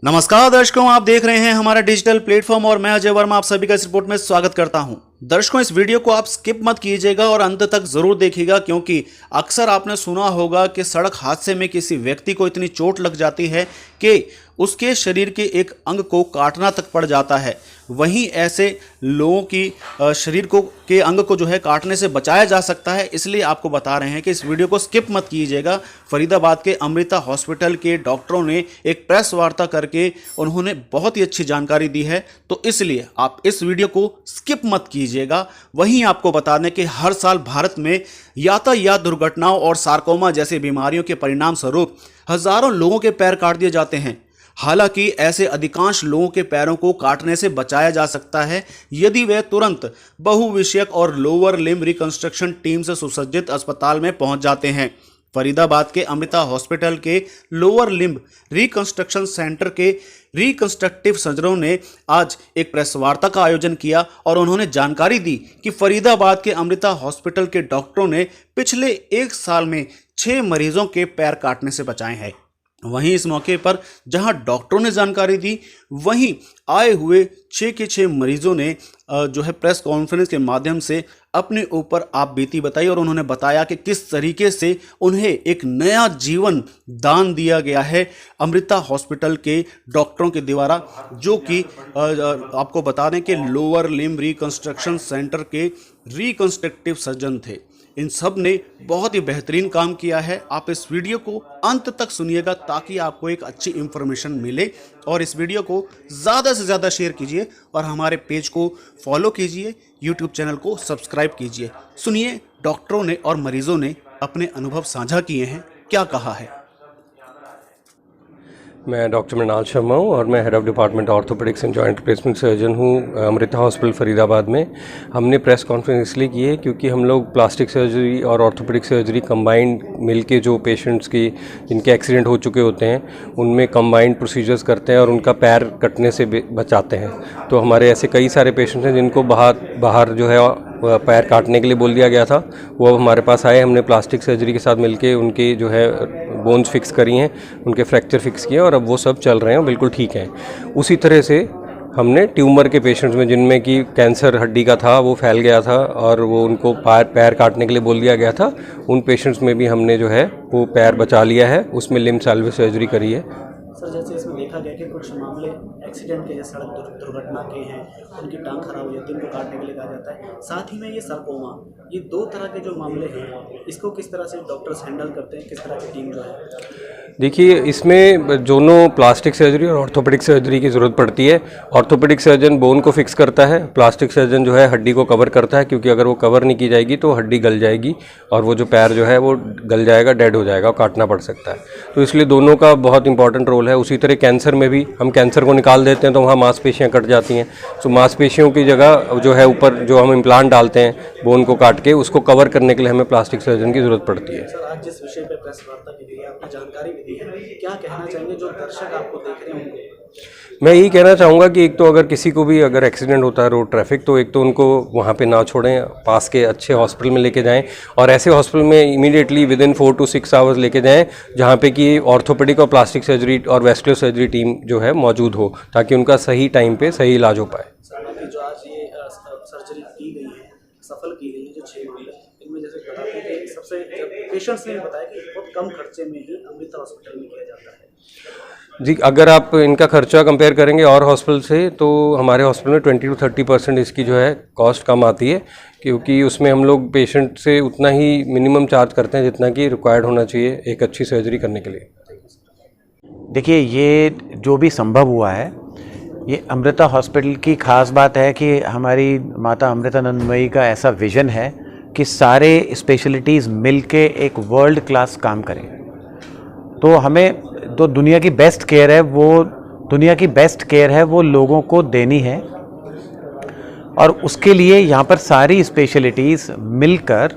नमस्कार दर्शकों, आप देख रहे हैं हमारा डिजिटल प्लेटफॉर्म और मैं अजय वर्मा आप सभी का इस रिपोर्ट में स्वागत करता हूं। दर्शकों, इस वीडियो को आप स्किप मत कीजिएगा और अंत तक जरूर देखिएगा, क्योंकि अक्सर आपने सुना होगा कि सड़क हादसे में किसी व्यक्ति को इतनी चोट लग जाती है कि उसके शरीर के एक अंग को काटना तक पड़ जाता है। वहीं ऐसे लोगों की शरीर को के अंग को जो है काटने से बचाया जा सकता है, इसलिए आपको बता रहे हैं कि इस वीडियो को स्किप मत कीजिएगा। फरीदाबाद के अमृता हॉस्पिटल के डॉक्टरों ने एक प्रेस वार्ता करके उन्होंने बहुत ही अच्छी जानकारी दी है, तो इसलिए आप इस वीडियो को स्किप मत कीजिएगा। वहीं आपको बता दें कि हर साल भारत में यातायात दुर्घटनाओं और सार्कोमा जैसी बीमारियों के परिणाम स्वरूप हजारों लोगों के पैर काट दिए जाते हैं। हालांकि ऐसे अधिकांश लोगों के पैरों को काटने से बचाया जा सकता है यदि वे तुरंत बहुविषयक और लोअर लिम्ब रिकंस्ट्रक्शन टीम से सुसज्जित अस्पताल में पहुंच जाते हैं। फरीदाबाद के अमृता हॉस्पिटल के लोअर लिम्ब रिकंस्ट्रक्शन सेंटर के रिकंस्ट्रक्टिव सर्जनों ने आज एक प्रेस वार्ता का आयोजन किया और उन्होंने जानकारी दी कि फरीदाबाद के अमृता हॉस्पिटल के डॉक्टरों ने पिछले 1 साल में 6 मरीजों के पैर काटने से बचाए हैं। वहीं इस मौके पर जहां डॉक्टरों ने जानकारी दी, वहीं आए हुए 6 के 6 मरीजों ने जो है प्रेस कॉन्फ्रेंस के माध्यम से अपने ऊपर आप बीती बताई और उन्होंने बताया कि किस तरीके से उन्हें एक नया जीवन दान दिया गया है अमृता हॉस्पिटल के डॉक्टरों के द्वारा, जो कि आपको बता दें कि लोअर लिम्ब रिकंस्ट्रक्शन सेंटर के रिकंस्ट्रक्टिव सर्जन थे। इन सब ने बहुत ही बेहतरीन काम किया है। आप इस वीडियो को अंत तक सुनिएगा ताकि आपको एक अच्छी इंफॉर्मेशन मिले, और इस वीडियो को ज़्यादा से ज़्यादा शेयर कीजिए और हमारे पेज को फॉलो कीजिए, यूट्यूब चैनल को सब्सक्राइब कीजिए। सुनिए डॉक्टरों ने और मरीजों ने अपने अनुभव साझा किए हैं, क्या कहा है। मैं डॉक्टर मृणाल शर्मा हूँ और मैं head of department orthopaedics and joint replacement surgeon हूँ अमृता हॉस्पिटल फरीदाबाद में। हमने प्रेस कॉन्फ्रेंस इसलिए की है क्योंकि हम लोग प्लास्टिक सर्जरी और ऑर्थोपेडिक सर्जरी कंबाइंड मिलके जो पेशेंट्स की जिनके एक्सीडेंट हो चुके होते हैं उनमें कंबाइंड प्रोसीजर्स करते हैं और उनका पैर कटने से बचाते हैं। तो हमारे ऐसे कई सारे पेशेंट्स हैं जिनको बाहर जो है पैर काटने के लिए बोल दिया गया था, वो अब हमारे पास आए। हमने प्लास्टिक सर्जरी के साथ मिलके उनके जो है बोन्स फिक्स करी हैं, उनके फ्रैक्चर फिक्स किए और अब वो सब चल रहे हैं, बिल्कुल ठीक हैं। उसी तरह से हमने ट्यूमर के पेशेंट्स में जिनमें कि कैंसर हड्डी का था, वो फैल गया था और वो उनको पैर काटने के लिए बोल दिया गया था, उन पेशेंट्स में भी हमने जो है वो पैर बचा लिया है, उसमें लिम्ब सैल्वेज सर्जरी करी है। सर, जैसे इसमें देखा गया कि कुछ मामले एक्सीडेंट के या सड़क दुर्घटना के हैं, उनकी टांग खराब हो जाती है, उनको काटने के लिए कहा जाता है। साथ ही में ये सार्कोमा, ये 2 तरह के जो मामले हैं, इसको किस तरह से डॉक्टर्स हैंडल करते हैं, किस तरह की टीम जो है। देखिए, इसमें दोनों प्लास्टिक सर्जरी और ऑर्थोपेडिक सर्जरी की ज़रूरत पड़ती है। ऑर्थोपेडिक सर्जन बोन को फिक्स करता है, प्लास्टिक सर्जन जो है हड्डी को कवर करता है, क्योंकि अगर वो कवर नहीं की जाएगी तो हड्डी गल जाएगी और वो जो पैर जो है वो गल जाएगा, डेड हो जाएगा और काटना पड़ सकता है। तो इसलिए दोनों का बहुत इंपॉर्टेंट रोल है। उसी तरह कैंसर में भी हम कैंसर को निकाल देते हैं तो वहाँ मांसपेशियाँ कट जाती हैं, तो मांसपेशियों की जगह जो है ऊपर जो हम इम्प्लांट डालते हैं बोन को काट के, उसको कवर करने के लिए हमें प्लास्टिक सर्जन की ज़रूरत पड़ती है। सर, आज जिस विषय पर प्रेस वार्ता की गई है, आपने जानकारी भी दी है, क्या कहना चाहेंगे जो दर्शक आपको देख रहे होंगे। मैं यही कहना चाहूँगा कि एक तो अगर किसी को भी अगर एक्सीडेंट होता है रोड ट्रैफिक, तो एक तो उनको वहाँ पे ना छोड़ें, पास के अच्छे हॉस्पिटल में लेके जाएं और ऐसे हॉस्पिटल में इमीडिएटली विदिन 4 to 6 आवर्स लेके जाएं जहाँ पे कि ऑर्थोपेडिक और प्लास्टिक सर्जरी और वेस्कुलर सर्जरी टीम जो है मौजूद हो, ताकि उनका सही टाइम पे सही इलाज हो पाए। जो आज ये सर्जरी की गई है, सफल की गई है, जो 6 मामले, इनमें जैसे बताते हैं कि सबसे पेशेंट्स ने बताया कि बहुत कम खर्चे में ही अमृता हॉस्पिटल में किया जाता है। जी, अगर आप इनका खर्चा कंपेयर करेंगे और हॉस्पिटल से, तो हमारे हॉस्पिटल में 20 to 30% इसकी जो है कॉस्ट कम आती है, क्योंकि उसमें हम लोग पेशेंट से उतना ही मिनिमम चार्ज करते हैं जितना कि रिक्वायर्ड होना चाहिए एक अच्छी सर्जरी करने के लिए। देखिए, ये जो भी संभव हुआ है, ये अमृता हॉस्पिटल की खास बात है कि हमारी माता अमृतानंदमयी का ऐसा विज़न है कि सारे स्पेशलिटीज़ मिलके एक वर्ल्ड क्लास काम करें। तो हमें तो दुनिया की बेस्ट केयर है वो लोगों को देनी है, और उसके लिए यहाँ पर सारी स्पेशलिटीज़ मिलकर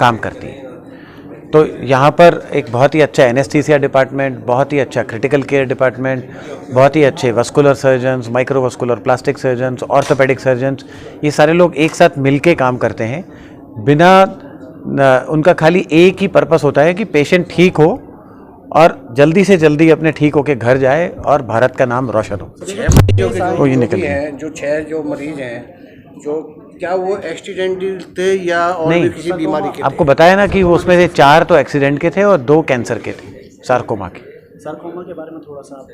काम करती हैं। तो यहाँ पर एक बहुत ही अच्छा एनेस्थीसिया डिपार्टमेंट, बहुत ही अच्छा क्रिटिकल केयर डिपार्टमेंट, बहुत ही अच्छे vascular surgeons, microvascular plastic surgeons, orthopaedic surgeons, ये सारे लोग एक साथ मिलके काम करते हैं। बिना उनका खाली एक ही पर्पस होता है कि पेशेंट ठीक हो और जल्दी से जल्दी अपने ठीक होके घर जाए और भारत का नाम रोशन हो। वो ये निकल गए हैं जो 6 जो मरीज हैं, जो क्या वो एक्सीडेंटल थे या और भी किसी बीमारी के आपको बताया ना कि वो उसमें से 4 तो एक्सीडेंट के थे और 2 कैंसर के थे, सार्कोमा के। सार्कोमा के बारे में थोड़ा सा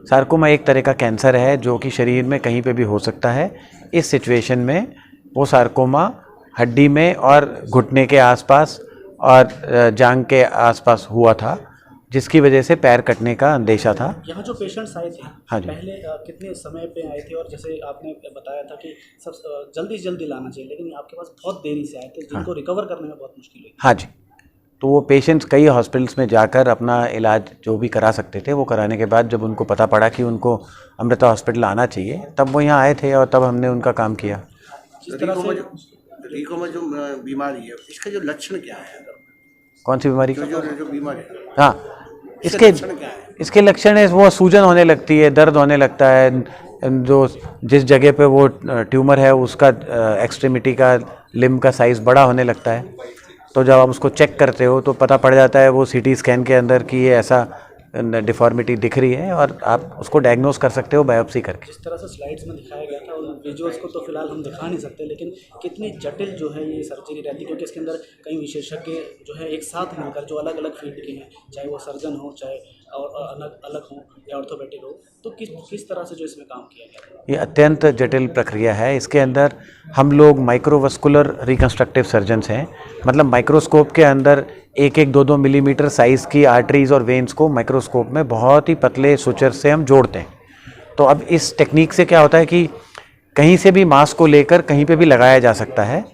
सार्कोमा एक तरह का कैंसर है जो कि शरीर में कहीं पे भी हो सकता है। इस सिचुएशन में वो सार्कोमा हड्डी में और घुटने के आसपास और जांघ के आसपास हुआ था, जिसकी वजह से पैर कटने का अंदेशा था। यहाँ जो पेशेंट्स आए थे, हाँ जी, पहले कितने समय पे आए थे, और जैसे आपने बताया था कि सब जल्दी से जल्दी लाना चाहिए, लेकिन आपके पास बहुत देरी से आए थे, जिनको रिकवर करने में बहुत मुश्किल हुई। हाँ जी, तो वो पेशेंट्स कई हॉस्पिटल्स में जाकर अपना इलाज जो भी करा सकते थे वो कराने के बाद जब उनको पता पड़ा कि उनको अमृता हॉस्पिटल आना चाहिए, तब वो यहाँ आए थे और तब हमने उनका काम किया। रीको जो बीमारी है, इसका जो लक्षण क्या है? कौन सी बीमारी का? जो बीमारी है, हाँ, इसके लक्षण है वो सूजन होने लगती है, दर्द होने लगता है, जो जिस जगह पे वो ट्यूमर है उसका एक्सट्रीमिटी का लिम्ब का साइज़ बड़ा होने लगता है। तो जब आप उसको चेक करते हो तो पता पड़ जाता है वो सीटी स्कैन के अंदर कि ये ऐसा डिफॉर्मिटी दिख रही है और आप उसको डायग्नोस कर सकते हो बायोप्सी करके। जिस तरह से स्लाइड्स में दिखाया गया था, उन विजुअल्स को तो फिलहाल हम दिखा नहीं सकते, लेकिन कितनी जटिल जो है ये सर्जरी रहती है, क्योंकि इसके अंदर कई विशेषज्ञ जो है एक साथ मिलकर, जो अलग अलग फील्ड के हैं, चाहे वो सर्जन हो, चाहे और अलग अलग हो या ऑर्थोपेडिक हो, तो किस तरह से जो इसमें काम किया गया? ये अत्यंत जटिल प्रक्रिया है। इसके अंदर हम लोग माइक्रोवस्कुलर रिकन्स्ट्रक्टिव सर्जन्स हैं, मतलब माइक्रोस्कोप के अंदर 1-2 मिलीमीटर साइज़ की आर्टरीज और वेन्स को माइक्रोस्कोप में बहुत ही पतले सुचर से हम जोड़ते हैं। तो अब इस टेक्निक से क्या होता है कि कहीं से भी मांस को लेकर कहीं पे भी लगाया जा सकता है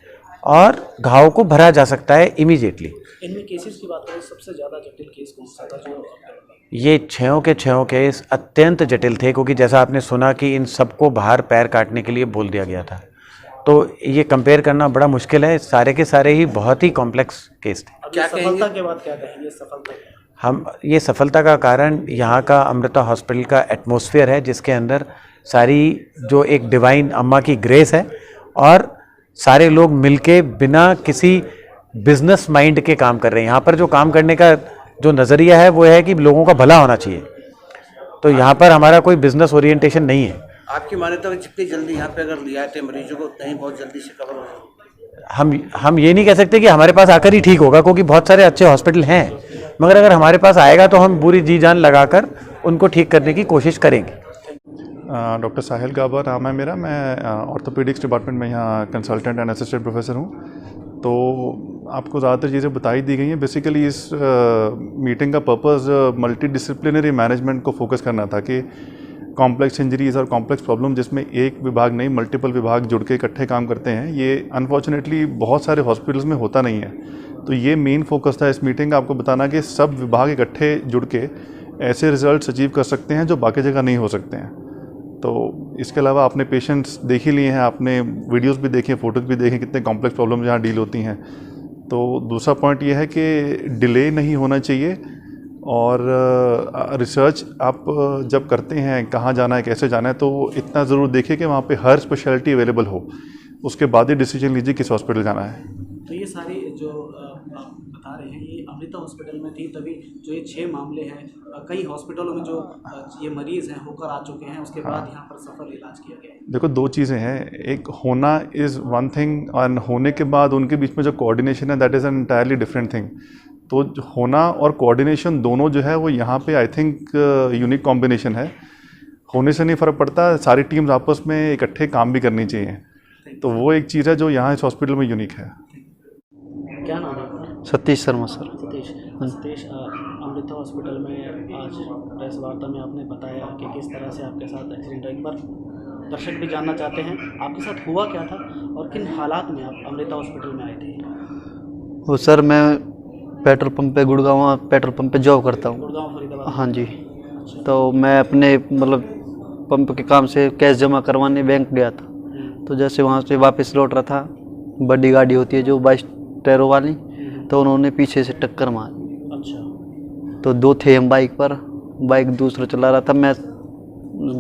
और घाव को भरा जा सकता है इमीडिएटली। इनमें केसेस की बात करें, सबसे ज़्यादा जटिल केस कौन सा था जो? ये 6 केस अत्यंत जटिल थे, क्योंकि जैसा आपने सुना कि इन सबको बाहर पैर काटने के लिए बोल दिया गया था, तो ये कंपेयर करना बड़ा मुश्किल है। सारे के सारे ही बहुत ही कॉम्प्लेक्स केस थे। क्या सफलता के बाद क्या कहेंगे? ये सफलता का कारण यहाँ का अमृता हॉस्पिटल का एटमॉस्फेयर है, जिसके अंदर सारी जो एक डिवाइन अम्मा की ग्रेस है और सारे लोग मिलके बिना किसी बिजनेस माइंड के काम कर रहे हैं। यहाँ पर जो काम करने का जो नज़रिया है वो है कि लोगों का भला होना चाहिए, तो यहाँ पर हमारा कोई बिजनेस ओरिएंटेशन नहीं है। आपकी माने तो जितनी जल्दी यहाँ पे अगर लिया थे मरीजों को, उतना ही बहुत जल्दी से कवर हो जाए। हम ये नहीं कह सकते कि हमारे पास आकर ही ठीक होगा, क्योंकि बहुत सारे अच्छे हॉस्पिटल हैं, मगर अगर हमारे पास आएगा तो हम पूरी जी जान लगाकर उनको ठीक करने की कोशिश करेंगे। डॉक्टर साहिल गाबा नाम है मेरा। मैं ऑर्थोपेडिक्स डिपार्टमेंट में यहाँ कंसल्टेंट एंड असिस्टेंट प्रोफेसर हूँ। तो आपको ज़्यादातर चीज़ें बताई दी गई हैं। बेसिकली इस मीटिंग का पर्पस मल्टी डिसिप्लिनरी मैनेजमेंट को फोकस करना था कि कॉम्प्लेक्स इंजरीज़ और कॉम्प्लेक्स प्रॉब्लम जिसमें एक विभाग नहीं मल्टीपल विभाग जुड़ के इकट्ठे काम करते हैं, ये अनफॉर्चुनेटली बहुत सारे हॉस्पिटल्स में होता नहीं है। तो ये मेन फोकस था इस मीटिंग का, आपको बताना कि सब विभाग इकट्ठे जुड़ के ऐसे रिजल्ट्स अचीव कर सकते हैं जो बाकी जगह नहीं हो सकते हैं। तो इसके अलावा आपने पेशेंट्स देख ही लिए हैं, आपने वीडियोस भी देखे, फ़ोटोज़ भी देखे, कितने कॉम्प्लेक्स प्रॉब्लम यहाँ डील होती हैं। तो दूसरा पॉइंट ये है कि डिले नहीं होना चाहिए और रिसर्च आप जब करते हैं कहाँ जाना है कैसे जाना है, तो इतना ज़रूर देखिए कि वहाँ पे हर स्पेशलिटी अवेलेबल हो, उसके बाद ही डिसीजन लीजिए किस हॉस्पिटल जाना है। तो ये सारी जो आप बता रहे हैं ये अमृता हॉस्पिटल में थी, तभी जो ये 6 मामले हैं कई हॉस्पिटलों में जो ये मरीज़ हैं होकर आ चुके हैं, उसके बाद यहाँ पर सफल इलाज किया गया है। देखो, 2 चीज़ें हैं, एक होना इज़ वन थिंग और होने के बाद उनके बीच में जो कोऑर्डिनेशन है that is an entirely different thing. तो होना और कोऑर्डिनेशन दोनों जो है वो यहाँ पे आई थिंक यूनिक कॉम्बिनेशन है। होने से नहीं फ़र्क पड़ता, सारी टीम्स आपस में इकट्ठे काम भी करनी चाहिए, तो वो एक चीज़ है जो यहाँ इस हॉस्पिटल में यूनिक है। क्या नाम है? सतीश शर्मा सर। सतीश, अमृता हॉस्पिटल में आज प्रेस वार्ता में आपने बताया कि किस तरह से आपके साथ एक्सीडेंट हुआ। एक बार दर्शक भी जानना चाहते हैं आपके साथ हुआ क्या था और किन हालात में आप अमृता हॉस्पिटल में आए थे? वो सर, मैं पेट्रोल पंप पे गुड़गांव पेट्रोल पंप पे जॉब करता हूँ। गुड़गांव फरीदाबाद? हाँ जी। तो मैं अपने मतलब पंप के काम से कैश जमा करवाने बैंक गया था, तो जैसे वहाँ से वापस लौट रहा था, बड़ी गाड़ी होती है जो 22 टायरों वाली, तो उन्होंने पीछे से टक्कर मारी। अच्छा। तो 2 थे हम बाइक पर, बाइक दूसरा चला रहा था, मैं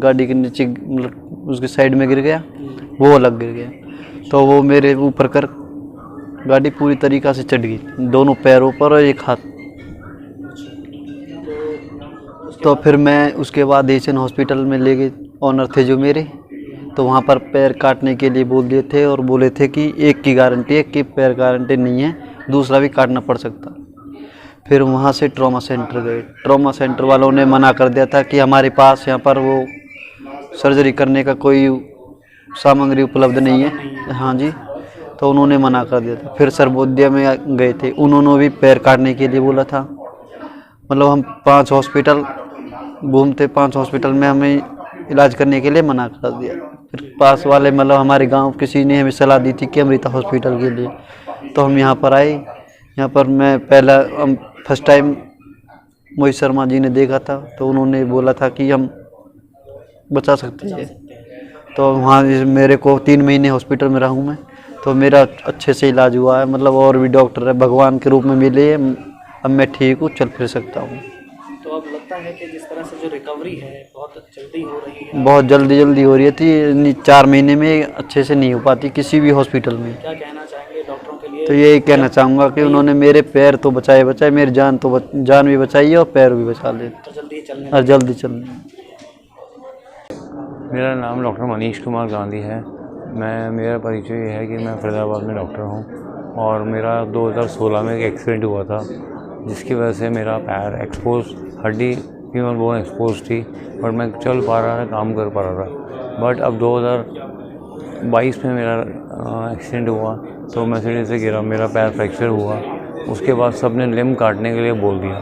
गाड़ी के नीचे मतलब उसके साइड में गिर गया, वो अलग गिर गया, तो वो मेरे ऊपर कर गाड़ी पूरी तरीक़ा से चढ़ गई, दोनों पैरों पर और एक हाथ। तो तो फिर मैं उसके बाद एशियन हॉस्पिटल में ले गए, ऑनर थे जो मेरे, तो वहाँ पर पैर काटने के लिए बोल दिए थे और बोले थे कि एक की गारंटी है, कि पैर गारंटी नहीं है, दूसरा भी काटना पड़ सकता। फिर वहाँ से ट्रॉमा सेंटर गए। ट्रॉमा सेंटर वालों ने मना कर दिया था कि हमारे पास यहाँ पर वो सर्जरी करने का कोई सामग्री उपलब्ध नहीं है। हाँ जी, तो उन्होंने मना कर दिया था। फिर सर्वोदय में गए थे, उन्होंने भी पैर काटने के लिए बोला था। मतलब हम 5 हॉस्पिटल घूमते, 5 हॉस्पिटल में हमें इलाज करने के लिए मना कर दिया। फिर पास वाले मतलब हमारे गांव किसी ने हमें सलाह दी थी कि अमृता हॉस्पिटल के लिए, तो हम यहाँ पर आए। यहाँ पर मैं पहला फर्स्ट टाइम मोहित शर्मा जी ने देखा था, तो उन्होंने बोला था कि हम बचा सकते हैं। तो वहाँ मेरे को 3 महीने हॉस्पिटल में रहूँ मैं, तो मेरा अच्छे से इलाज हुआ है। मतलब और भी डॉक्टर है भगवान के रूप में मिले हैं, अब मैं ठीक हूँ, चल फिर सकता हूँ। तो अब लगता है कि जिस तरह से जो रिकवरी है बहुत जल्दी हो रही है, बहुत जल्दी हो रही थी। 4 महीने में अच्छे से नहीं हो पाती किसी भी हॉस्पिटल में। क्या कहना चाहेंगे डॉक्टरों के लिए? तो यही कहना चाहूँगा कि उन्होंने मेरे पैर तो बचाए, मेरी जान भी बचाई है और पैर भी बचा ले, तो जल्दी चलने और जल्दी चलने। मेरा नाम डॉक्टर मनीष कुमार गांधी है। मेरा परिचय ये है कि मैं फरीदाबाद में डॉक्टर हूँ और मेरा 2016 में एक एक्सीडेंट हुआ था, जिसकी वजह से मेरा पैर एक्सपोज, हड्डी फीमर बोन एक्सपोज थी, बट मैं चल पा रहा था, काम कर पा रहा था। बट अब 2022 में मेरा एक्सीडेंट हुआ, तो मैं सीढ़ी से गिरा, मेरा पैर फ्रैक्चर हुआ। उसके बाद सब ने लिम्ब काटने के लिए बोल दिया।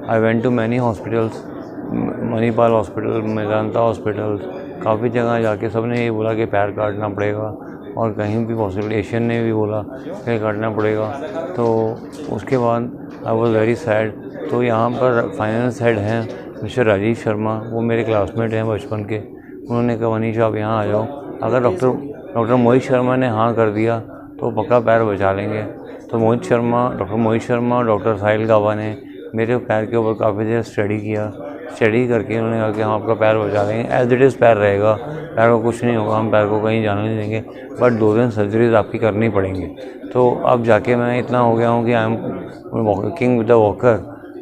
I went to many hospitals, Manipal hospital, Medanta hospital, काफ़ी जगह जाके सब ने ये बोला कि पैर काटना पड़ेगा, और कहीं भी हॉस्पिटल एशियन ने भी बोला पैर काटना पड़ेगा। तो उसके बाद आई वॉज वेरी सैड। तो यहाँ पर फाइनेंस हेड हैं मिस्टर राजीव शर्मा, वो मेरे क्लासमेट हैं बचपन के। उन्होंने कहा मनीष आप यहाँ आ जाओ, अगर डॉक्टर मोहित शर्मा ने हाँ कर दिया तो पक्का पैर बचा लेंगे। तो डॉक्टर मोहित शर्मा और डॉक्टर साहिल गाबा ने मेरे पैर के ऊपर काफ़ी देर स्टडी करके उन्होंने कहा कि हम आपका पैर बचा लेंगे, एज इट इज़ पैर रहेगा, पैर को कुछ नहीं होगा, हम पैर को कहीं जाने नहीं देंगे, बट 2 दिन सर्जरीज आपकी करनी पड़ेंगी। तो अब जाके मैं इतना हो गया हूँ कि I am walking with the walker,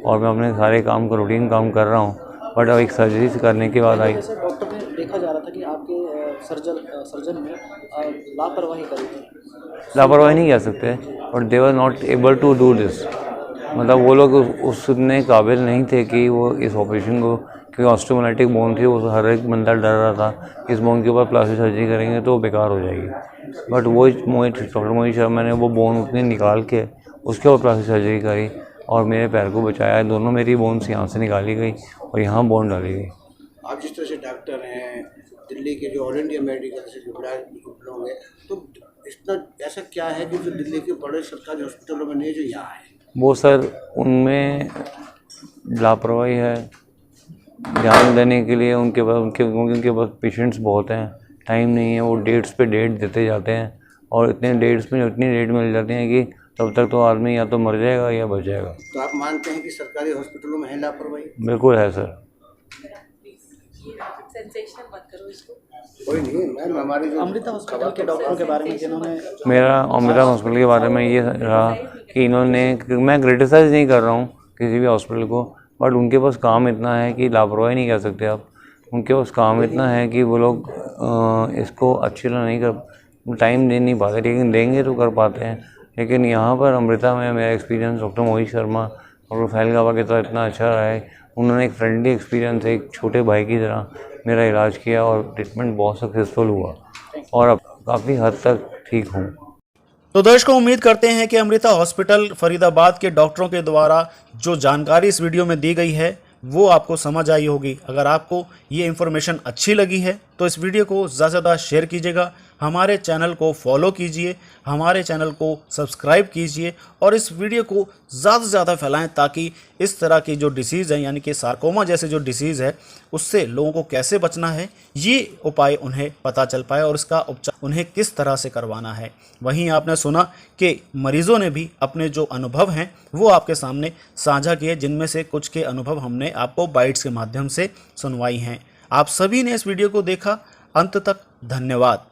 और मैं अपने सारे काम का रूटीन काम कर रहा हूँ। बट अब एक सर्जरी करने के बाद आई, जैसे डॉक्टर ने देखा जा रहा था कि आपके सर्जन ने लापरवाही करी थी। लापरवाही नहीं कह सकते, but they were not able to do this. मतलब वो लोग उसने काबिल नहीं थे कि वो इस ऑपरेशन को, क्योंकि ऑस्टियोमाइलिटिक बोन थी, वो हर एक बंदा डर रहा था इस बोन के ऊपर प्लास्टिक सर्जरी करेंगे तो बेकार हो जाएगी। बट वो डॉक्टर मोहित शर्मा ने वो बोन उतनी निकाल के उसके ऊपर प्लास्टिक सर्जरी करी और मेरे पैर को बचाया। दोनों मेरी बोन्स यहाँ से निकाली गई और यहाँ बोन डाली गई। आप जिस तरह से डॉक्टर हैं, दिल्ली के जो ऑल इंडिया मेडिकल से जुड़ा लोग हैं, तो इतना ऐसा क्या है कि जो दिल्ली के बड़े सरकारी हॉस्पिटलों में नहीं, जो यहाँ है? वो सर उनमें लापरवाही है, ध्यान देने के लिए उनके पास पेशेंट्स बहुत हैं, टाइम नहीं है, वो डेट्स पे डेट देते जाते हैं, और इतने डेट्स में इतनी डेट मिल जाती हैं कि तब तक तो आदमी या तो मर जाएगा या बच जाएगा। तो आप मानते हैं कि सरकारी हॉस्पिटलों में है लापरवाही? बिल्कुल है सर। कोई नहीं मैम, हमारी जो अमृता हॉस्पिटल के डॉक्टरों के बारे में जिन्होंने मेरा अमृता हॉस्पिटल के बारे में ये रहा कि इन्होंने, मैं क्रिटिसाइज़ नहीं कर रहा हूँ किसी भी हॉस्पिटल को, बट उनके पास काम इतना है कि लापरवाही नहीं कह सकते आप। उनके पास काम इतना है कि वो लोग इसको अच्छी तरह नहीं कर, टाइम दे नहीं पाते, लेकिन देंगे तो कर पाते हैं। लेकिन यहाँ पर अमृता में मेरा experience doctor Mohit Sharma, doctor साहिल गाबा के साथ इतना अच्छा रहा है। उन्होंने एक फ्रेंडली एक्सपीरियंस, एक छोटे भाई की तरह मेरा इलाज किया और ट्रीटमेंट बहुत सक्सेसफुल हुआ और अब काफ़ी हद तक ठीक हूँ। तो दर्शकों, उम्मीद करते हैं कि अमृता हॉस्पिटल फरीदाबाद के डॉक्टरों के द्वारा जो जानकारी इस वीडियो में दी गई है वो आपको समझ आई होगी। अगर आपको ये इन्फॉर्मेशन अच्छी लगी है तो इस वीडियो को ज़्यादा से ज़्यादा शेयर कीजिएगा, हमारे चैनल को फॉलो कीजिए, हमारे चैनल को सब्सक्राइब कीजिए और इस वीडियो को ज़्यादा से ज़्यादा फैलाएं ताकि इस तरह की जो डिसीज़ है, यानी कि सार्कोमा जैसे जो डिसीज़ है, उससे लोगों को कैसे बचना है ये उपाय उन्हें पता चल पाए और इसका उपचार उन्हें किस तरह से करवाना है। वहीं आपने सुना कि मरीज़ों ने भी अपने जो अनुभव हैं वो आपके सामने साझा किए, जिनमें से कुछ के अनुभव हमने आपको बाइट्स के माध्यम से सुनवाई हैं। आप सभी ने इस वीडियो को देखा अंत तक, धन्यवाद।